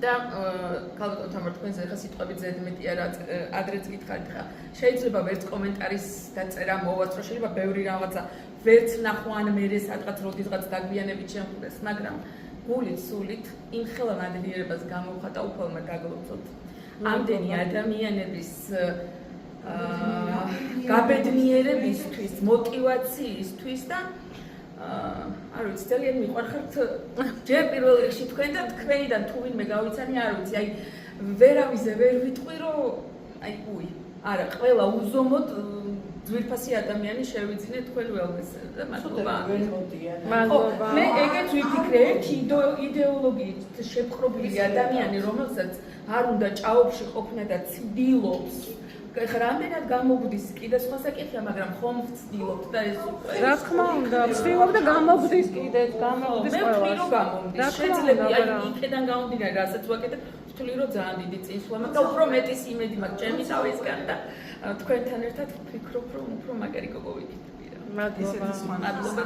და ქალბატონ თამარ თქვენზე ხა სიტყვები ზედმეტი არა ადრეც გითხარით ხა შეიძლება ვერც კომენტარის დაწერა მოვაწრო შეიძლება ბევრი რაღაცა ვერც ნახვან მერე სადღაც როდისღაც დაგვიანებით შემხვდეს მაგრამ გულით სულით იმ ხელმადლიერებას გამოვხატა უფალმა გაგლოცოთ ამდენი ადამიანების გაბედნიერებისთვის მოტივაციისთვის და არ ვიცი ძალიან მიყვარხართ ჯერ პირველ რიგში თქვენ და თქვენიდან თუ ვინმე გავიცანი არ ვიცი აი ვერავიზე ვერ ვიტყვი რომ აი უი არა ყველა უზომოდ ძვირფასი ადამიანი შევიძინე თქვენ ველმესზე და მადლობა მადლობა მე ეგეც ვიფიქრე ერთი იდეოლოგიით შეპყრობილი ადამიანი რომელსაც არ უნდა ჭაობში ყოფნა და ცდილობს რამდენად გამოგვდის კიდე სხვა საკითხია, მაგრამ ხომ ვცდილობთ და ეს უკვე რა თქმა უნდა, ვცდილობ და გამოგვდის კიდეც, გამოგვდის ყველას. მე ვთვლი რომ გამოგვდის. შეიძლება აი იქიდან გამომდინარე, რასაც ვაკეთებ, ვთვლი რომ ძალიან დიდი წინსვლა მაქვს და უფრო მეტის იმედი მაქვს ჩემი თავისგან და თქვენთან ერთად ვფიქრობ რომ უფრო მაგარი გოგო ვიქნებია. მადლობა. მადლობა.